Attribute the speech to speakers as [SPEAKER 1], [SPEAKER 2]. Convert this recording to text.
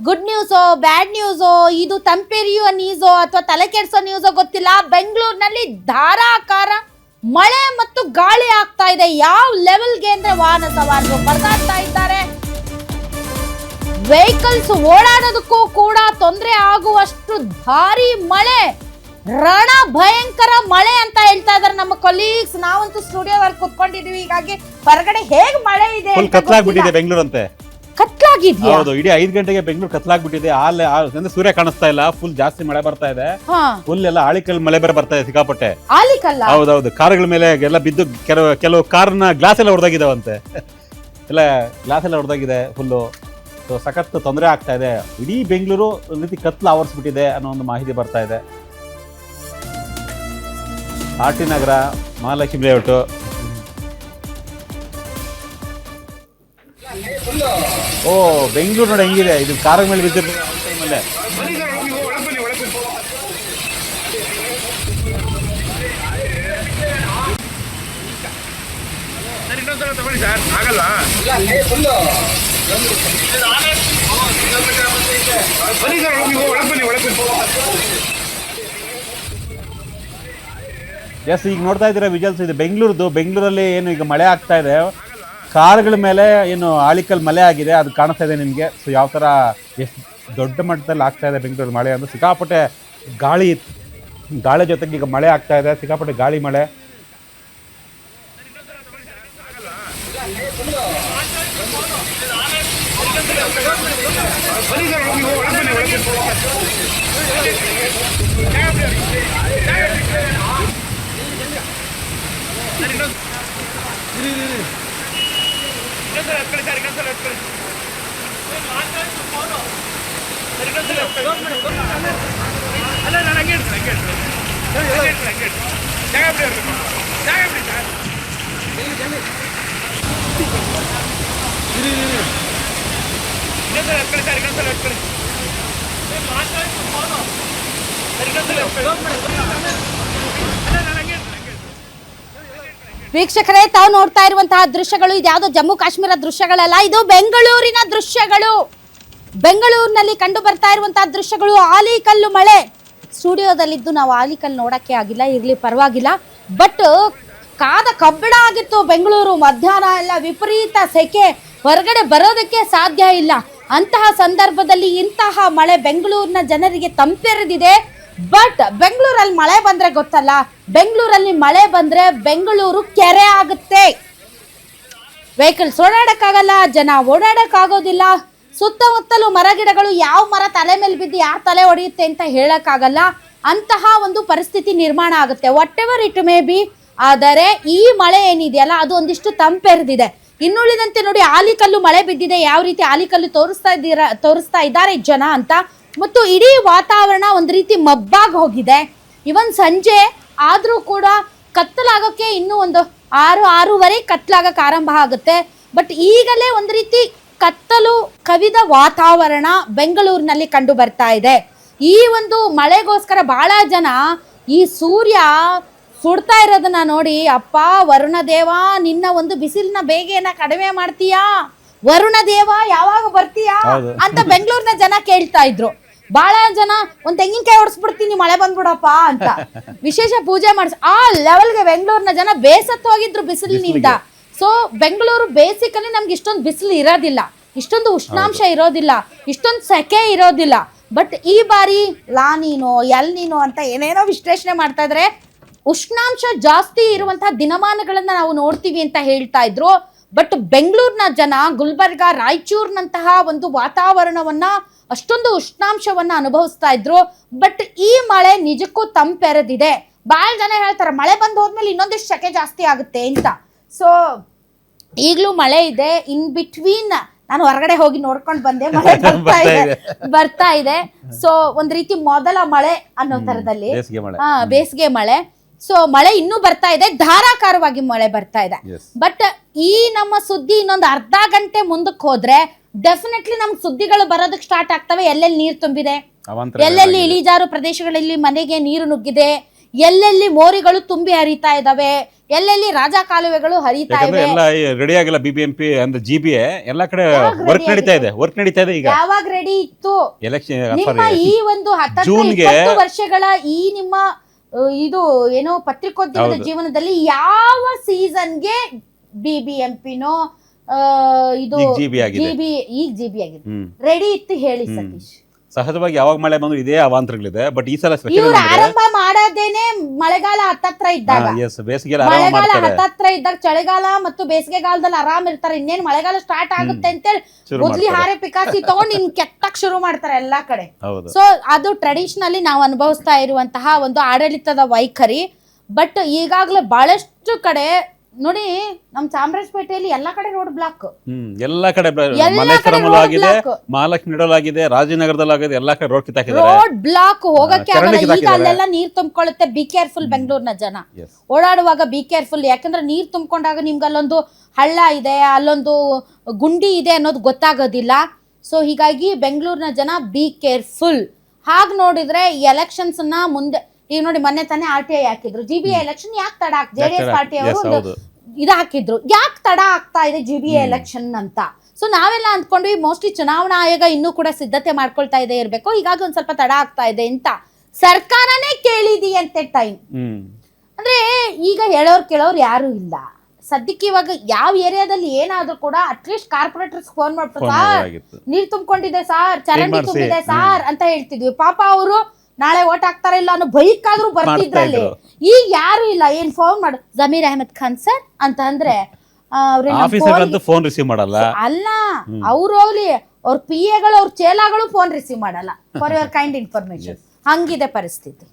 [SPEAKER 1] Good ನ್ಯೂಸೋ ಬ್ಯಾಡ್ ನ್ಯೂಸೋ, ಇದು ತಂಪೆರಿಯುವ ನ್ಯೂಸೋ ಅಥವಾ ತಲೆ ಕೆಡಿಸೋ ನ್ಯೂಸೋ ಗೊತ್ತಿಲ್ಲ. ಬೆಂಗಳೂರಿನಲ್ಲಿ ಧಾರಾಕಾರ ಮಳೆ ಮತ್ತು ಗಾಳಿ ಆಗ್ತಾ ಇದೆ. ಯಾವ ಲೆವೆಲ್ಗೆ ಅಂದ್ರೆ ವಾಹನ ಸವಾರರು ಪರದಾಡ್ತಾ ಇದ್ದಾರೆ. ವೆಹಿಕಲ್ಸ್ ಓಡಾಡೋದಕ್ಕೂ ಕೂಡ ತೊಂದರೆ ಆಗುವಷ್ಟು ಭಾರಿ ಮಳೆ, ರಣ ಭಯಂಕರ ಮಳೆ ಅಂತ ಹೇಳ್ತಾ ಇದಾರೆ ನಮ್ಮ ಕೊಲೀಗ್ಸ್. ನಾವಂತೂ ಸ್ಟುಡಿಯೋದಲ್ಲಿ ಕುತ್ಕೊಂಡಿದೀವಿ, ಹೀಗಾಗಿ ಹೊರಗಡೆ ಹೇಗ್ ಮಳೆ ಇದೆ
[SPEAKER 2] ಕತ್ಲಾಗ್ಬಿಟ್ಟಿದೆ ಬೆಂಗಳೂರು ಅಂತೆ.
[SPEAKER 1] ಕತ್ಲಾಗಿದ್ಯಾ?
[SPEAKER 2] ಹೌದು, ಇಡೀ 5 ಗಂಟೆಗೆ ಬೆಂಗಳೂರು ಕತ್ಲಾಗ್ಬಿಟ್ಟಿದೆ. ಅಂದ್ರೆ ಸೂರ್ಯ ಕಾಣಿಸ್ತಾ ಇಲ್ಲ, ಫುಲ್ ಜಾಸ್ತಿ ಮಳೆ ಬರ್ತಾ ಇದೆ. ಫುಲ್ ಎಲ್ಲ ಆಳಿಕಲ್ ಮಳೆ ಬೇರೆ ಬರ್ತಾ ಇದೆ ಸಿಕ್ಕಾಪಟ್ಟೆ.
[SPEAKER 1] ಆಲಿಕಲ್ಲ?
[SPEAKER 2] ಹೌದೌದು, ಕಾರುಗಳ ಮೇಲೆ ಎಲ್ಲ ಬಿದ್ದು ಕೆಲವು ಕಾರ್ನ ಗ್ಲಾಸ್ ಎಲ್ಲ ಹೊಡೆದಾಗಿದಾವಂತೆ. ಎಲ್ಲ ಗ್ಲಾಸ್ ಎಲ್ಲ ಹೊಡೆದಾಗಿದೆ ಫುಲ್ಲು. ಸೊ ಸಖತ್ ತೊಂದರೆ ಆಗ್ತಾ ಇದೆ. ಇಡೀ ಬೆಂಗಳೂರು ಒಂದು ರೀತಿ ಕತ್ಲು ಆವರಿಸ್ಬಿಟ್ಟಿದೆ ಅನ್ನೋ ಒಂದು ಮಾಹಿತಿ ಬರ್ತಾ ಇದೆ. ಆರ್ ಟಿ ನಗರ, ಮಹಾಲಕ್ಷ್ಮಿ ಲೇಔಟ್, ಓ ಬೆಂಗಳೂರು ನೋಡಿ ಹೆಂಗಿದೆ. ಇದು ಕಾರ ಮೇಲೆ ಬಿದ್ದಿರ್ತದೆ ಟೈಮಲ್ಲೇ. ಎಸ್, ಈಗ ನೋಡ್ತಾ ಇದ್ದೀರಾ ವಿಜುವಲ್ಸ್, ಇದು ಬೆಂಗಳೂರಲ್ಲಿ ಏನು ಈಗ ಮಳೆ ಆಗ್ತಾ ಇದೆ. ಕಾರುಗಳ ಮೇಲೆ ಏನು ಆಳಿಕಲ್ ಮಳೆ ಆಗಿದೆ, ಅದು ಕಾಣಿಸ್ತಾ ಇದೆ ನಿಮಗೆ. ಸೊ ಯಾವ ಥರ ಎಷ್ಟು ದೊಡ್ಡ ಮಟ್ಟದಲ್ಲಿ ಆಗ್ತಾ ಇದೆ ಬೆಂಗಳೂರು ಮಳೆ ಅಂದರೆ. ಸಿಕ್ಕಾಪಟ್ಟೆ ಗಾಳಿ ಜೊತೆಗೆ ಈಗ ಮಳೆ ಆಗ್ತಾ ಇದೆ, ಸಿಕ್ಕಾಪಟ್ಟೆ ಗಾಳಿ ಮಳೆ.
[SPEAKER 1] ವೀಕ್ಷಕರೇ, ತಾವು ನೋಡ್ತಾ ಇರುವಂತಹ ದೃಶ್ಯಗಳು ಇದ್ಯಾವುದೋ ಜಮ್ಮು ಕಾಶ್ಮೀರ ದೃಶ್ಯಗಳಲ್ಲ, ಇದು ಬೆಂಗಳೂರಿನ ದೃಶ್ಯಗಳು. ಬೆಂಗಳೂರಿನಲ್ಲಿ ಕಂಡು ಬರ್ತಾ ಇರುವಂತಹ ದೃಶ್ಯಗಳು. ಆಲಿಕಲ್ಲು ಮಳೆ. ಸ್ಟುಡಿಯೋದಲ್ಲಿದ್ದು ನಾವು ಆಲಿಕಲ್ಲು ನೋಡಕ್ಕೆ ಆಗಿಲ್ಲ, ಇರ್ಲಿ ಪರವಾಗಿಲ್ಲ. ಬಟ್ ಕಾದ ಕಬ್ಬಿಣ ಆಗಿತ್ತು ಬೆಂಗಳೂರು. ಮಧ್ಯಾಹ್ನ ಎಲ್ಲ ವಿಪರೀತ ಸೆಕೆ, ಹೊರಗಡೆ ಬರೋದಕ್ಕೆ ಸಾಧ್ಯ ಇಲ್ಲ. ಅಂತಹ ಸಂದರ್ಭದಲ್ಲಿ ಇಂತಹ ಮಳೆ ಬೆಂಗಳೂರಿನ ಜನರಿಗೆ ತಂಪೆರೆದಿದೆ. ಬಟ್ ಬೆಂಗಳೂರಲ್ಲಿ ಮಳೆ ಬಂದ್ರೆ ಗೊತ್ತಲ್ಲ, ಬೆಂಗಳೂರಲ್ಲಿ ಮಳೆ ಬಂದ್ರೆ ಬೆಂಗಳೂರು ಕೆರೆ ಆಗುತ್ತೆ. ವೆಹಿಕಲ್ಸ್ ಓಡಾಡಕ್ಕಾಗಲ್ಲ, ಜನ ಓಡಾಡಕ್ಕಾಗೋದಿಲ್ಲ. ಸುತ್ತಮುತ್ತಲು ಮರ ಗಿಡಗಳು, ಯಾವ ಮರ ತಲೆ ಮೇಲೆ ಬಿದ್ದು ಯಾರ ತಲೆ ಹೊಡೆಯುತ್ತೆ ಅಂತ ಹೇಳಕ್ಕಾಗಲ್ಲ. ಅಂತಹ ಒಂದು ಪರಿಸ್ಥಿತಿ ನಿರ್ಮಾಣ ಆಗುತ್ತೆ. What ever it may be. ಆದರೆ ಈ ಮಳೆ ಏನಿದೆಯಲ್ಲ, ಅದು ಒಂದಿಷ್ಟು ತಂಪೆರೆದಿದೆ. ಇನ್ನುಳಿದಂತೆ ನೋಡಿ, ಆಲಿಕಲ್ಲು ಮಳೆ ಬಿದ್ದಿದೆ. ಯಾವ ರೀತಿ ಆಲಿಕಲ್ಲು ತೋರಿಸ್ತಾ ಇದ್ದಾರೆ ಜನ ಅಂತ. ಮತ್ತು ಇಡೀ ವಾತಾವರಣ ಒಂದು ರೀತಿ ಮಬ್ಬಾಗಿ ಹೋಗಿದೆ. ಇವನ್ ಸಂಜೆ ಆದರೂ ಕೂಡ ಕತ್ತಲಾಗೋಕ್ಕೆ ಇನ್ನೂ ಒಂದು 6-6:30 ಕತ್ತಲಾಗಕ್ಕೆ ಆರಂಭ ಆಗುತ್ತೆ. ಬಟ್ ಈಗಲೇ ಒಂದು ರೀತಿ ಕತ್ತಲು ಕವಿದ ವಾತಾವರಣ ಬೆಂಗಳೂರಿನಲ್ಲಿ ಕಂಡು ಬರ್ತಾ ಇದೆ. ಈ ಒಂದು ಮಳೆಗೋಸ್ಕರ ಬಹಳ ಜನ ಈ ಸೂರ್ಯ ಸುಡ್ತಾ ಇರೋದನ್ನ ನೋಡಿ, ಅಪ್ಪ ವರುಣ ದೇವ, ನಿನ್ನ ಒಂದು ಬಿಸಿಲಿನ ಬೇಗೆನ ಕಡಿಮೆ ಮಾಡ್ತೀಯಾ, ವರುಣ ದೇವ ಯಾವಾಗ ಬರ್ತೀಯಾ ಅಂತ ಬೆಂಗಳೂರಿನ ಜನ ಕೇಳ್ತಾ ಇದ್ರು. ಬಹಳ ಜನ ಒಂದ್ ತೆಂಗಿನಕಾಯಿ ಹೊಡ್ಸ್ಬಿಡ್ತೀನಿ ಮಳೆ ಬಂದ್ಬಿಡಪ್ಪ ಅಂತ ವಿಶೇಷ ಪೂಜೆ ಮಾಡಿಸ್ ಆ ಲೆವೆಲ್ಗೆ ಬೆಂಗಳೂರಿನ ಜನ ಬೇಸತ್ತು ಹೋಗಿದ್ರು ಬಿಸಿಲಿನಿಂದ. ಸೊ ಬೆಂಗಳೂರು ಬೇಸಿಕಲಿ ನಮ್ಗೆ ಇಷ್ಟೊಂದು ಬಿಸಿಲು ಇರೋದಿಲ್ಲ, ಇಷ್ಟೊಂದು ಉಷ್ಣಾಂಶ ಇರೋದಿಲ್ಲ, ಇಷ್ಟೊಂದು ಸೆಕೆ ಇರೋದಿಲ್ಲ. ಬಟ್ ಈ ಬಾರಿ ಲಾನಿನೋ ಎಲ್ನಿನೋ ಅಂತ ಏನೇನೋ ವಿಶ್ಲೇಷಣೆ ಮಾಡ್ತಾ ಇದ್ರೆ ಉಷ್ಣಾಂಶ ಜಾಸ್ತಿ ಇರುವಂತಹ ದಿನಮಾನಗಳನ್ನ ನಾವು ನೋಡ್ತೀವಿ ಅಂತ ಹೇಳ್ತಾ ಇದ್ರು. ಬಟ್ ಬೆಂಗಳೂರಿನ ಜನ ಗುಲ್ಬರ್ಗ, ರಾಯಚೂರಿನಂತಹ ಒಂದು ವಾತಾವರಣವನ್ನ, ಅಷ್ಟೊಂದು ಉಷ್ಣಾಂಶವನ್ನ ಅನುಭವಿಸ್ತಾ ಇದ್ರು. ಬಟ್ ಈ ಮಳೆ ನಿಜಕ್ಕೂ ತಂಪೆರೆದಿದೆ. ಬಹಳ ಜನ ಹೇಳ್ತಾರೆ ಮಳೆ ಬಂದು ಹೋದ್ಮೇಲೆ ಇನ್ನೊಂದಿಷ್ಟು ಸೆಕೆ ಜಾಸ್ತಿ ಆಗುತ್ತೆ ಅಂತ. ಸೊ ಈಗಲೂ ಮಳೆ ಇದೆ. ಇನ್ ಬಿಟ್ವೀನ್ ನಾನು ಹೊರಗಡೆ ಹೋಗಿ ನೋಡ್ಕೊಂಡು ಬಂದೆ, ಮಳೆ ಬರ್ತಾ ಇದೆ. ಸೊ ಒಂದ್ ರೀತಿ ಮೊದಲ ಮಳೆ ಅನ್ನೋ ತರದಲ್ಲಿ ಬೇಸಿಗೆ ಮಳೆ. ಸೊ ಮಳೆ ಇನ್ನೂ ಬರ್ತಾ ಇದೆ, ಧಾರಾಕಾರವಾಗಿ ಮಳೆ ಬರ್ತಾ ಇದೆ. ಬಟ್ ಈ ನಮ್ಮ ಸುದ್ದಿ ಇನ್ನೊಂದು ಅರ್ಧ ಗಂಟೆ ಮುಂದಕ್ಕೆ ಹೋದ್ರೆ ಡೆಫಿನೆಟ್ಲಿ ನಮ್ಗೆ ಸುದ್ದಿಗಳು ಬರೋದಕ್ಕೆ ಸ್ಟಾರ್ಟ್ ಆಗ್ತವೆ. ಎಲ್ಲೆಲ್ಲಿ ನೀರು ತುಂಬಿದೆ, ಎಲ್ಲೆಲ್ಲಿ ಇಳಿಜಾರು ಪ್ರದೇಶಗಳಲ್ಲಿ ಮನೆಗೆ ನೀರು ನುಗ್ಗಿದೆ, ಎಲ್ಲೆಲ್ಲಿ ಮೋರಿಗಳು ತುಂಬಿ ಹರಿತಾ ಇದಾವೆ, ಎಲ್ಲೆಲ್ಲಿ ರಾಜ ಕಾಲುವೆಗಳು ಹರಿತಾ
[SPEAKER 2] ಯಾಕಂದ್ರೆ
[SPEAKER 1] ಇವೆ.
[SPEAKER 2] ಎಲ್ಲ ರೆಡಿ ಆಗಿಲ್ಲ BBMP ಅಂದ್ರೆ GBA ಎಲ್ಲ ಕಡೆ ವರ್ಕ್ ನಡೀತಾ ಇದೆ ಈಗ.
[SPEAKER 1] ಯಾವಾಗ ರೆಡಿ ಇತ್ತು
[SPEAKER 2] ಎಲೆಕ್ಷನ್
[SPEAKER 1] ನಿಮ್ಮ ಈ ಒಂದು 20 ವರ್ಷಗಳ ಈ ನಿಮ್ಮ ಇದು ಏನೋ ಪತ್ರಿಕೋದ್ಯಮದ ಜೀವನದಲ್ಲಿ ಯಾವ ಸೀಸನ್ಗೆ BBMPನೋ ಇದು
[SPEAKER 2] GB ಆಗಿದೆ,
[SPEAKER 1] ಈಗ GB ಆಗಿದೆ ರೆಡಿ ಇತ್ತು ಹೇಳಿ ಸತೀಶ್?
[SPEAKER 2] ಸಹಜವಾಗಿ ಯಾವಾಗ ಮಳೆ ಬಂದ್ರು ಇದೇ ಅವಾಂತರಗಳಿದೆ. ಬಟ್ ಈ ಸಲ
[SPEAKER 1] ಇವ್ರು ಆರಂಭ ಮಾಡೋದೇನೆ ಮಳೆಗಾಲ ಹತ್ತತ್ರ ಇದ್ದಾಗ, ಮಳೆಗಾಲ ಹತ್ತತ್ರ ಇದ್ದಾಗ ಚಳಿಗಾಲ ಮತ್ತು ಬೇಸಿಗೆಗಾಲದಲ್ಲಿ ಆರಾಮ್ ಇರ್ತಾರೆ. ಇನ್ನೇನು ಮಳೆಗಾಲ ಸ್ಟಾರ್ಟ್ ಆಗುತ್ತೆ ಅಂತೇಳಿ ಗುದ್ಲಿ ಹಾರೆ ಪಿಕಾಸಿ ತಗೊಂಡು ಇನ್ ಕೆತ್ತಕ್ ಶುರು ಮಾಡ್ತಾರೆ ಎಲ್ಲಾ ಕಡೆ. ಸೊ ಅದು ಟ್ರೆಡಿಷನಲಿ ನಾವು ಅನುಭವಿಸ್ತಾ ಇರುವಂತಹ ಒಂದು ಆಡಳಿತದ ವೈಖರಿ. ಬಟ್ ಈಗಾಗಲೇ ಬಹಳಷ್ಟು ಕಡೆ ನೋಡಿ, ನಮ್ ಚಾಮರಾಜಪೇಟೆಯಲ್ಲಿ ಎಲ್ಲಾ ಕಡೆ ರೋಡ್ ಬ್ಲಾಕ್,
[SPEAKER 2] ಎಲ್ಲಾ ಕಡೆ ಮಲ್ಲೇಶ್ವರಮಲ್ಲೂ ಆಗಿದೆ, ಮಹಾಲಕ್ಷ್ಮಿ ನಗರದಲ್ಲಾಗಿದೆ, ರಾಜನಗರದಲ್ಲಾಗಿದೆ, ಎಲ್ಲಾ ಕಡೆ ರೋಡ್ ಕಿತ್ತಾಕಿದ್ದಾರೆ.
[SPEAKER 1] ರೋಡ್ ಬ್ಲಾಕ್ ಹೋಗಕ್ಕೆ ಆಗಲ್ಲ. ಈಗ ಅಲ್ಲೆಲ್ಲ ನೀರ್ ತುಂಬಿಕೊಳ್ಳುತ್ತೆ. ಬಿ ಕೇರ್ಫುಲ್ ಬೆಂಗಳೂರಿನ ಜನ ಓಡಾಡುವಾಗ ಬಿ ಕೇರ್ಫುಲ್. ಯಾಕಂದ್ರೆ ನೀರ್ ತುಂಬಿಕೊಂಡಾಗ ನಿಮ್ಗೆ ಅಲ್ಲೊಂದು ಹಳ್ಳ ಇದೆ, ಅಲ್ಲೊಂದು ಗುಂಡಿ ಇದೆ ಅನ್ನೋದು ಗೊತ್ತಾಗೋದಿಲ್ಲ. ಸೊ ಹೀಗಾಗಿ ಬೆಂಗಳೂರಿನ ಜನ ಬಿ ಕೇರ್ಫುಲ್. ಹಾಗೆ ನೋಡಿದ್ರೆ ಎಲೆಕ್ಷನ್ಸ್ ನ ಮುಂದೆ ಈಗ ನೋಡಿ, ಮೊನ್ನೆ ತಾನೇ RTI ಹಾಕಿದ್ರು. GBA ಎಲೆಕ್ಷನ್ ಯಾಕೆ ತಡ ಆಗ್ತದೆ? JDS ಪಾರ್ಟಿ ಅವರು ಒಂದು ಇದು ಹಾಕಿದ್ರು, ಯಾಕೆ ತಡ ಆಗ್ತಾ ಇದೆ GBA ಎಲೆಕ್ಷನ್ ಅಂತ. ಸೊ ನಾವೆಲ್ಲ ಅಂದ್ಕೊಂಡ್ವಿ ಮೋಸ್ಟ್ಲಿ ಚುನಾವಣಾ ಆಯೋಗ ಇನ್ನೂ ಕೂಡ ಸಿದ್ಧತೆ ಮಾಡ್ಕೊಳ್ತಾ ಇದೆ ಇರ್ಬೇಕು, ಹೀಗಾಗಿ ಒಂದ್ ಸ್ವಲ್ಪ ತಡ ಆಗ್ತಾ ಇದೆ ಅಂತ. ಸರ್ಕಾರನೇ ಕೇಳಿದೆಯಂತೆ ಟೈಮ್. ಅಂದ್ರೆ ಈಗ ಹೇಳೋರು ಕೇಳೋರು ಯಾರು ಇಲ್ಲ ಸದ್ಯಕ್ಕೆ. ಇವಾಗ ಯಾವ ಏರಿಯಾದಲ್ಲಿ ಏನಾದ್ರೂ ಕೂಡ ಅಟ್ಲೀಸ್ಟ್ ಕಾರ್ಪೊರೇಟರ್ಸ್ ಫೋನ್ ಮಾಡ್ಬಿಟ್ಟು, ಸಾರ್ ನೀರ್ ತುಂಬಿಕೊಂಡಿದೆ ಸಾರ್, ಚರಂಡಿ ತುಂಬಿದೆ ಸಾರ್ ಅಂತ ಹೇಳ್ತಿದ್ವಿ. ಪಾಪ ಅವರು ನಾಳೆ ಓಟ್ ಹಾಕ್ತಾರ ಇಲ್ಲ ಅನ್ನೋ ಬೈಕಾದ್ರೂ ಬರ್ತಿದ್ರಲ್ಲಿ. ಈಗ ಯಾರು ಇಲ್ಲ. ಏನ್ ಫೋನ್ ಮಾಡು, ಜಮೀರ್ ಅಹಮದ್ ಖಾನ್ ಸರ್ ಅಂತ ಅಂದ್ರೆ
[SPEAKER 2] ಫೋನ್ ರಿಸೀವ್ ಮಾಡಲ್ಲ.
[SPEAKER 1] ಅಲ್ಲ, ಅವ್ರು ಹೋಗ್ಲಿ, ಅವ್ರ PAಗಳು ಅವ್ರ ಚೇಲಾಗಳು ಫೋನ್ ರಿಸೀವ್ ಮಾಡಲ್ಲ. ಫಾರ್ ಯುವರ್ ಕೈಂಡ್ ಇನ್ಫಾರ್ಮೇಶನ್, ಹಂಗಿದೆ ಪರಿಸ್ಥಿತಿ.